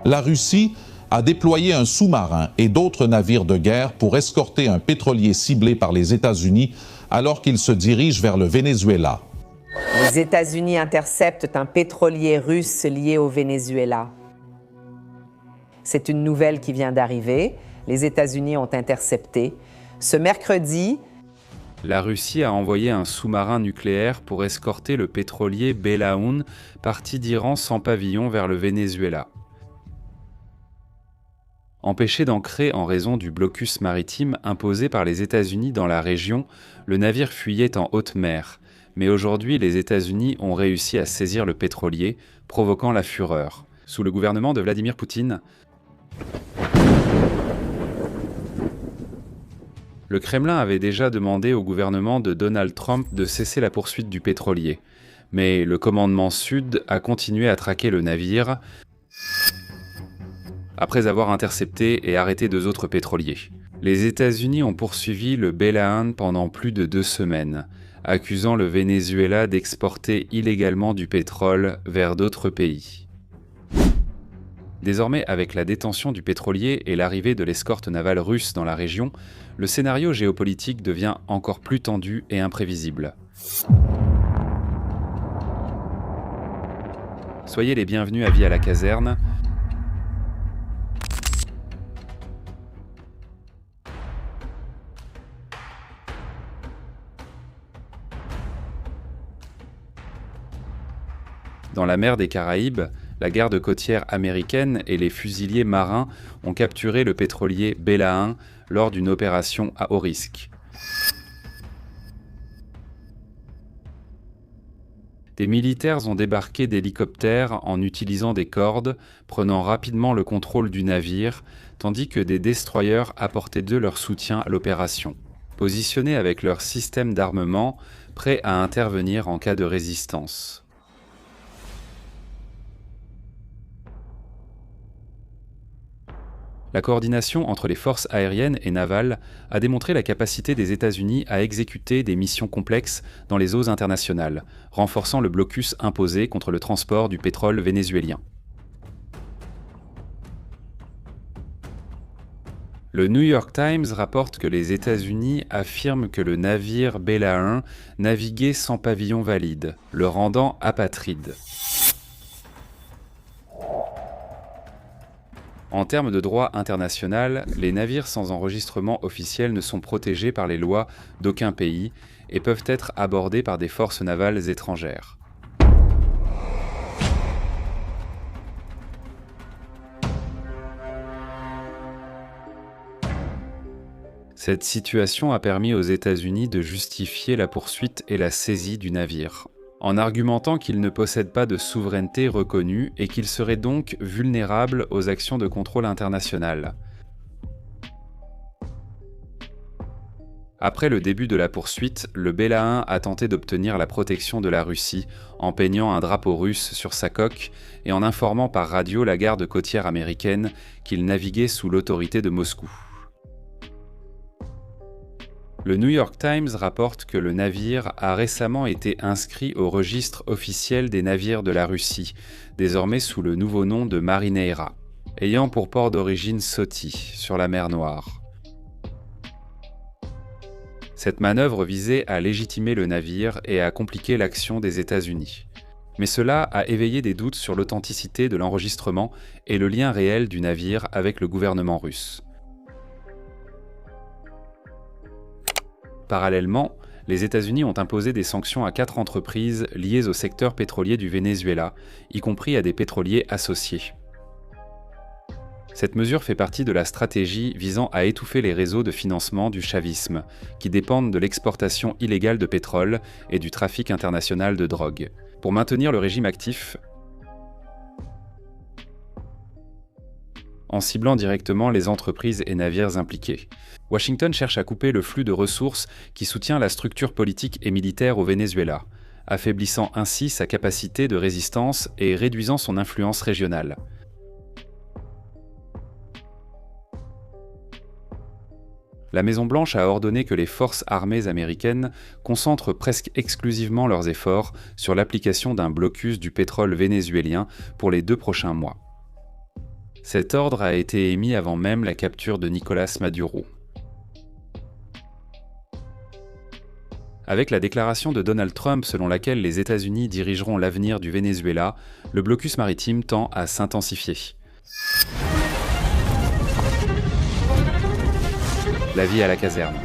La Russie a déployé un sous-marin et d'autres navires de guerre pour escorter un pétrolier ciblé par les États-Unis alors qu'il se dirige vers le Venezuela. Les États-Unis interceptent un pétrolier russe lié au Venezuela. C'est une nouvelle qui vient d'arriver. Les États-Unis ont intercepté. Ce mercredi, la Russie a envoyé un sous-marin nucléaire pour escorter le pétrolier Belaoun, parti d'Iran sans pavillon vers le Venezuela. Empêché d'ancrer en raison du blocus maritime imposé par les États-Unis dans la région, le navire fuyait en haute mer. Mais aujourd'hui, les États-Unis ont réussi à saisir le pétrolier, provoquant la fureur. Sous le gouvernement de Vladimir Poutine, le Kremlin avait déjà demandé au gouvernement de Donald Trump de cesser la poursuite du pétrolier. Mais le commandement Sud a continué à traquer le navire après avoir intercepté et arrêté 2 autres pétroliers. Les États-Unis ont poursuivi le Belaoun pendant plus de 2 semaines, accusant le Venezuela d'exporter illégalement du pétrole vers d'autres pays. Désormais, avec la détention du pétrolier et l'arrivée de l'escorte navale russe dans la région, le scénario géopolitique devient encore plus tendu et imprévisible. Soyez les bienvenus à Vie à la caserne. Dans la mer des Caraïbes, la garde côtière américaine et les fusiliers marins ont capturé le pétrolier Belaoun lors d'une opération à haut risque. Des militaires ont débarqué d'hélicoptères en utilisant des cordes, prenant rapidement le contrôle du navire, tandis que des destroyers apportaient d'eux leur soutien à l'opération, positionnés avec leur système d'armement, prêts à intervenir en cas de résistance. La coordination entre les forces aériennes et navales a démontré la capacité des États-Unis à exécuter des missions complexes dans les eaux internationales, renforçant le blocus imposé contre le transport du pétrole vénézuélien. Le New York Times rapporte que les États-Unis affirment que le navire Belaoun naviguait sans pavillon valide, le rendant apatride. En termes de droit international, les navires sans enregistrement officiel ne sont protégés par les lois d'aucun pays et peuvent être abordés par des forces navales étrangères. Cette situation a permis aux États-Unis de justifier la poursuite et la saisie du navire, en argumentant qu'il ne possède pas de souveraineté reconnue et qu'il serait donc vulnérable aux actions de contrôle international. Après le début de la poursuite, le Belaoun a tenté d'obtenir la protection de la Russie en peignant un drapeau russe sur sa coque et en informant par radio la garde côtière américaine qu'il naviguait sous l'autorité de Moscou. Le New York Times rapporte que le navire a récemment été inscrit au registre officiel des navires de la Russie, désormais sous le nouveau nom de Marineira, ayant pour port d'origine Soti, sur la mer Noire. Cette manœuvre visait à légitimer le navire et à compliquer l'action des États-Unis. Mais cela a éveillé des doutes sur l'authenticité de l'enregistrement et le lien réel du navire avec le gouvernement russe. Parallèlement, les États-Unis ont imposé des sanctions à 4 entreprises liées au secteur pétrolier du Venezuela, y compris à des pétroliers associés. Cette mesure fait partie de la stratégie visant à étouffer les réseaux de financement du chavisme, qui dépendent de l'exportation illégale de pétrole et du trafic international de drogue. Pour maintenir le régime actif, en ciblant directement les entreprises et navires impliqués. Washington cherche à couper le flux de ressources qui soutient la structure politique et militaire au Venezuela, affaiblissant ainsi sa capacité de résistance et réduisant son influence régionale. La Maison-Blanche a ordonné que les forces armées américaines concentrent presque exclusivement leurs efforts sur l'application d'un blocus du pétrole vénézuélien pour les 2 prochains mois. Cet ordre a été émis avant même la capture de Nicolás Maduro. Avec la déclaration de Donald Trump selon laquelle les États-Unis dirigeront l'avenir du Venezuela, le blocus maritime tend à s'intensifier. La vie à la caserne.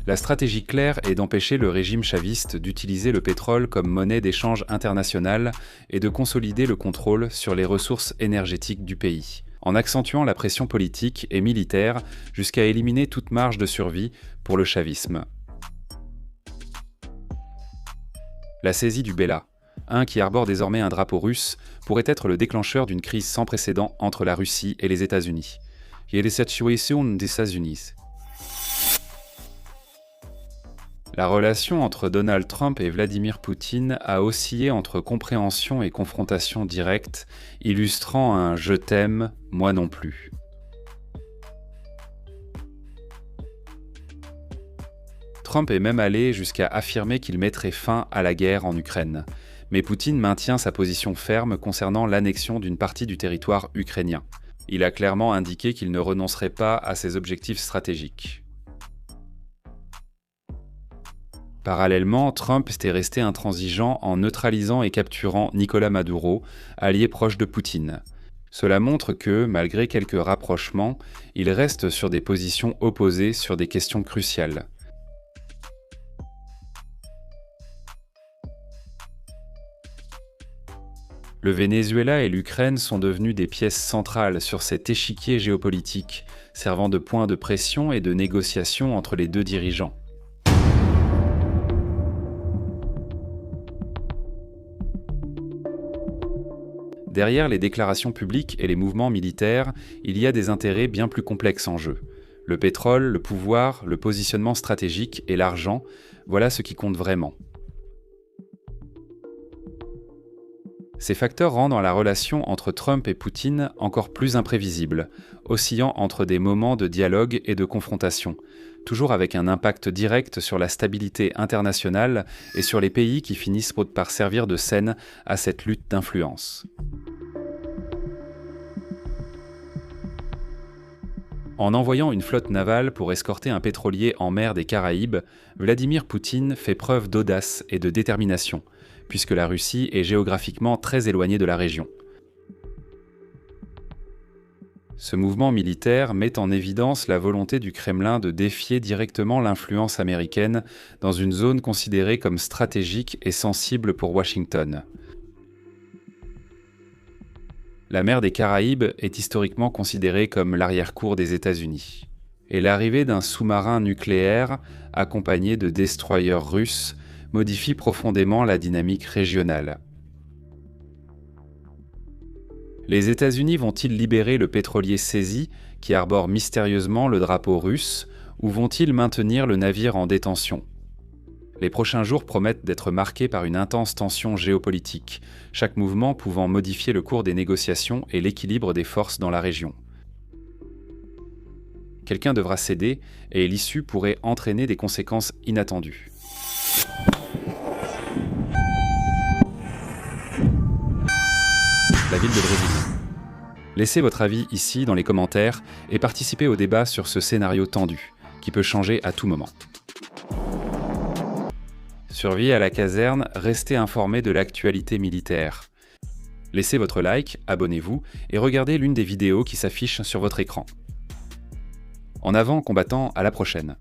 La stratégie claire est d'empêcher le régime chaviste d'utiliser le pétrole comme monnaie d'échange internationale et de consolider le contrôle sur les ressources énergétiques du pays, en accentuant la pression politique et militaire jusqu'à éliminer toute marge de survie pour le chavisme. La saisie du Bella, qui arbore désormais un drapeau russe, pourrait être le déclencheur d'une crise sans précédent entre la Russie et les États-Unis. La situation des États-Unis. La relation entre Donald Trump et Vladimir Poutine a oscillé entre compréhension et confrontation directe, illustrant un « je t'aime, moi non plus ». Trump est même allé jusqu'à affirmer qu'il mettrait fin à la guerre en Ukraine, mais Poutine maintient sa position ferme concernant l'annexion d'une partie du territoire ukrainien. Il a clairement indiqué qu'il ne renoncerait pas à ses objectifs stratégiques. Parallèlement, Trump était resté intransigeant en neutralisant et capturant Nicolás Maduro, allié proche de Poutine. Cela montre que, malgré quelques rapprochements, il reste sur des positions opposées sur des questions cruciales. Le Venezuela et l'Ukraine sont devenus des pièces centrales sur cet échiquier géopolitique, servant de point de pression et de négociation entre les deux dirigeants. Derrière les déclarations publiques et les mouvements militaires, il y a des intérêts bien plus complexes en jeu. Le pétrole, le pouvoir, le positionnement stratégique et l'argent, voilà ce qui compte vraiment. Ces facteurs rendent la relation entre Trump et Poutine encore plus imprévisible, oscillant entre des moments de dialogue et de confrontation, toujours avec un impact direct sur la stabilité internationale et sur les pays qui finissent par servir de scène à cette lutte d'influence. En envoyant une flotte navale pour escorter un pétrolier en mer des Caraïbes, Vladimir Poutine fait preuve d'audace et de détermination, puisque la Russie est géographiquement très éloignée de la région. Ce mouvement militaire met en évidence la volonté du Kremlin de défier directement l'influence américaine dans une zone considérée comme stratégique et sensible pour Washington. La mer des Caraïbes est historiquement considérée comme l'arrière-cour des États-Unis. Et l'arrivée d'un sous-marin nucléaire, accompagné de destroyers russes, modifie profondément la dynamique régionale. Les États-Unis vont-ils libérer le pétrolier saisi, qui arbore mystérieusement le drapeau russe, ou vont-ils maintenir le navire en détention ? Les prochains jours promettent d'être marqués par une intense tension géopolitique, chaque mouvement pouvant modifier le cours des négociations et l'équilibre des forces dans la région. Quelqu'un devra céder et l'issue pourrait entraîner des conséquences inattendues. La ville de Brésil. Laissez votre avis ici dans les commentaires et participez au débat sur ce scénario tendu, qui peut changer à tout moment. Survie à la caserne, restez informés de l'actualité militaire. Laissez votre like, abonnez-vous et regardez l'une des vidéos qui s'affiche sur votre écran. En avant, combattants, à la prochaine.